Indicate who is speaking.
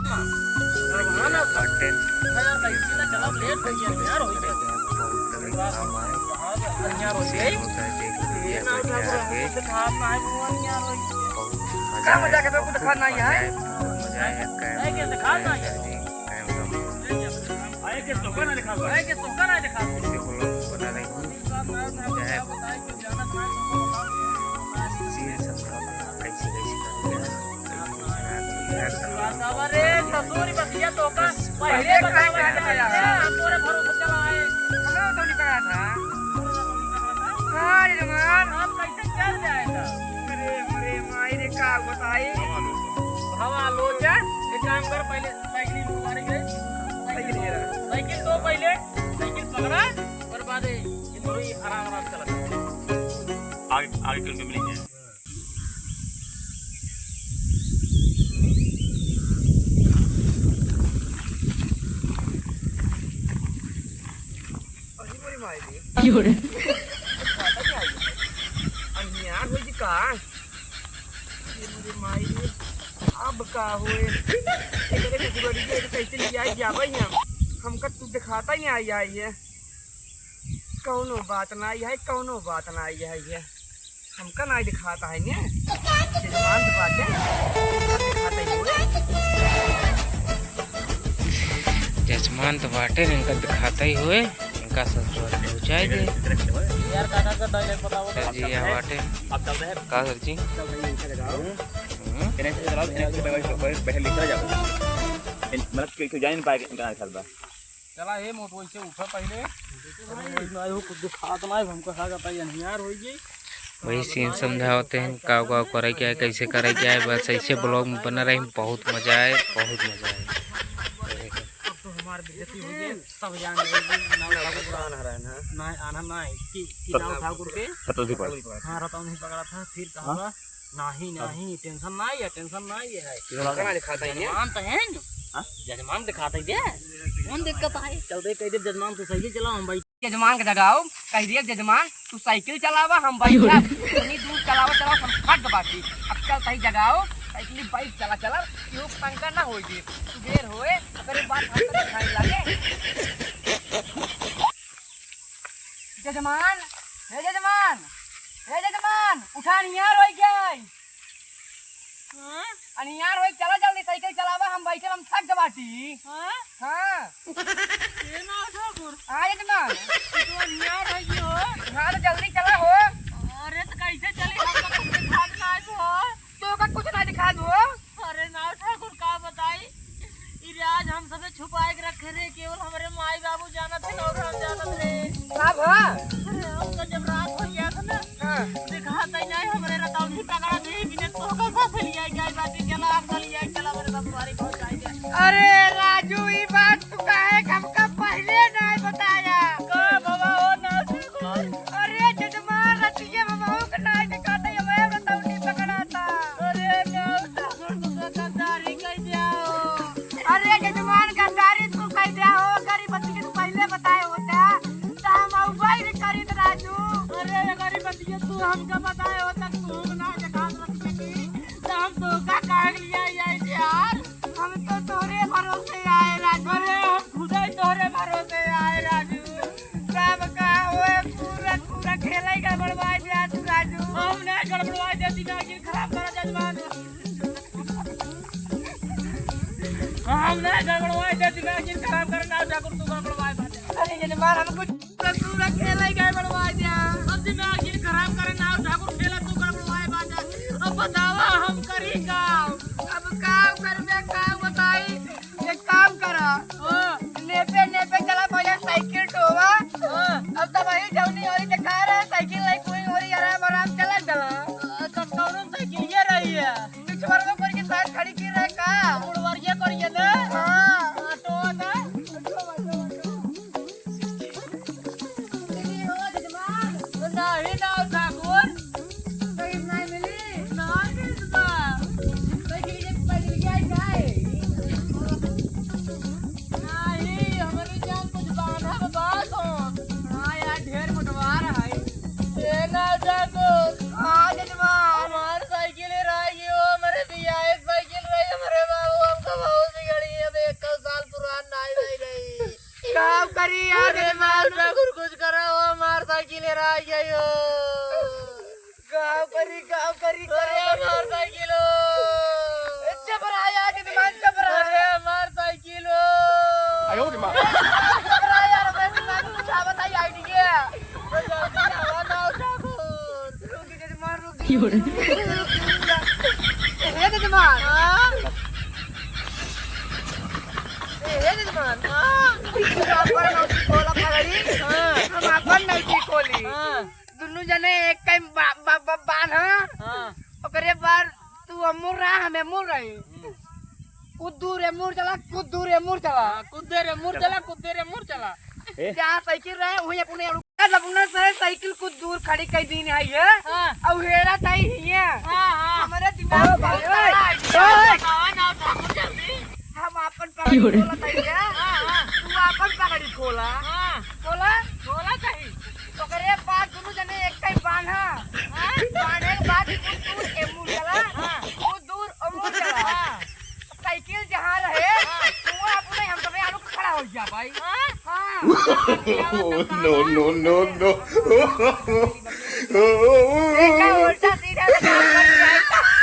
Speaker 1: ना दरवाना फटे यार कैसे ना चला लेट हो गया यार हो गया यार हो गया ये ना तो खाना है भगवान यार हो गया क्या मजा के कुछ खाना ही है मजा है के खाना है आए के तो ना दिखा आए के तो ना दिखा देखो लोग बना रहे हैं बताइए कि जाना था सीरियस समझा कैसे अरे तसोरी बसिया तो का पहले बताया तोरे भरोसे चला है हमरा तो नहीं करा था हां रे मान हम कैसे चल जाएगा अरे माई रे का बताई हवा लोचा एक काम कर पहले साइकिल उतार के साइकिल तो पहले साइकिल पकड़ा और बाद ये आराम चला आगे चल के मिलेंगे
Speaker 2: Yaudah.
Speaker 1: Anyar hoy ka. ये माई अब का होए एकरे के गुड़ी के कैसे ले आई जाबई हमका तू दिखाता ही आई आई है कौनो बात ना आई है कौनो बात ना आई है हमका ना दिखाता है ने जजमान की बात है दिखाता ही होए
Speaker 3: जजमान तो बाटे इनका दिखाता ही हुए इनका ससुराल पहुंचाए दे
Speaker 1: यार काका का डायलॉग बताओ
Speaker 3: सर जी यहाँ बाटे
Speaker 1: अब चलते हैं
Speaker 3: का सर जी
Speaker 1: चल रही है लगाओ इन्हें से चलाओ इन्हें से पहले लिखा जाओ मतलब क्यों जान पाए इनका खेल बा चला हे मोट वैसे उठा पहले ना हो कुछ दिखा तो ना हमको खा जाता है यार हो गई
Speaker 3: वही सीन समझाते हैं का करे क्या है कैसे करे क्या है बस ऐसे ब्लॉग में बना रहे बहुत मजा आए बहुत मजा आए
Speaker 1: बेइज्जती हो गई सब जान लेंगे नाव ठाकुर आना रहा है ना आना ना कि नाव ठाकुर के हां रतौ नहीं पकड़ा था फिर कहा नहीं टेंशन ना है जजमान दिखाता है जजमान तो है हां जजमान दिखाता है कौन दिक्कत है चल दे कह दे जजमान तू साइकिल चला हम भाई जजमान के जगाओ कह दिए जजमान तू साइकिल चलावा हम भाई इतनी दूर चलावा हम फट बाकी अब चल सही जगाओ साइकिल बाइक चला क्यों पंका ना होगी सुबेर होए अगर बात हम तो खाई लागे जजमान हे जजमान उठा नियार होई गई हां अनियार होई चला जल्दी साइकिल चलावा हम बैठे हम थक गबाटी हां ये ना ठाकुर आ जजमान तू नियार होई हो हां तो जल्दी चला हो अरे तो कैसे चली हम तो कुछ दिखा ना हो तो का कुछ ना दिखा दो अरे ना ठाकुर का बताई इराज हम सबे छुपाए के रखे रे केवल हमारे माई बाबू जाना थे और हम जाना थे सब हां हमका जब रात हो गया था ना दिखाता ही नहीं हमारे रताव नहीं पकड़ा दे बिना तो का साथ लिया गया बाती चला आप लिया चला मेरे ससुरारी पहुंच जाएंगे अरे राजू ये बात तू काहे हमका पहले नहीं बताया का बाबा हो ना अरे जजमान रतिया बाबा हो के नहीं दिखाता हमें रताव नहीं पकड़ा था अरे ना गद्दारी कर जाओ अरे जजमान गद्दारी तू कह दिया हो गरीबती के पहले बताए होता तो हम उबाई करी राजू अरे गरीबती तू हमको बताए होता तू ना दिखा सकती तो हम तो का काग लिया यार हम तो तोरे भरोसे आए राजू अरे हम खुद ही तोरे भरोसे आए राजू सब का होए पूरा खेलाई गड़बड़वाई दिया तू राजू हम ना गड़बड़वाई देती ना कि खराब करा जजमान हम ना गड़बड़वाई देती ना कि खराब करना ठाकुर तू गड़बड़वाई अरे जजमान हम कुछ पूरा खेलाई गड़बड़वाई दिया अब दिमाग की खराब करना ठाकुर खेला तू गड़बड़वाई बाजा अब बतावा हम करी काम अब काम करबे काम बताई एक काम करा नेपे चला पहले साइकिल टोवा अब तो वही जौनी और दिखा रहा है साइकिल लाई कोई और आराम चला तो कौन साइकिल ये रही है पिछवाड़ में कोई के साथ खड़ी की रहे का उड़वरिया करिए ना हां तो ना नहीं ना ठाकुर कहीं नहीं मिली नहीं मिलता साइकिल के पहले क्या है करी यार मार ठाकुर कुछ करा हो मार साइकिल आ गयो गाँव करी करे मार साइकिल चपराया के दिमाग चपराया मार साइकिल
Speaker 2: आयो रे मां
Speaker 1: चपराया रे मैं तुम्हें कुछ बताई आइडिया हवा ना ठाकुर रुकी के मार रुकी हे दे दिमाग हे दे दिमाग अपन नौकी खोला पगड़ी हम अपन नौकी खोली दुनु जने एक कई बान ओकरे बाद तू अमूर रहा हमें मुर रही कुद्दू रे मुर चला जहाँ साइकिल रहे वही अपने अपना से साइकिल कुछ दूर खड़ी कई दिन है ये अब हेरा ताई है हमारे दिमाग हम अपन पगड़ी खोला ताई है तू अपन पगड़ी खोला कहीं तो करे बाद दोनों जने एक कई बांधा बांधे के बाद कुछ दूर एमूर चला कुछ दूर अमूर चला साइकिल जहाँ रहे तू अपने हम सब आलू खड़ा हो जा भाई
Speaker 2: no
Speaker 1: उल्टा सीधा चला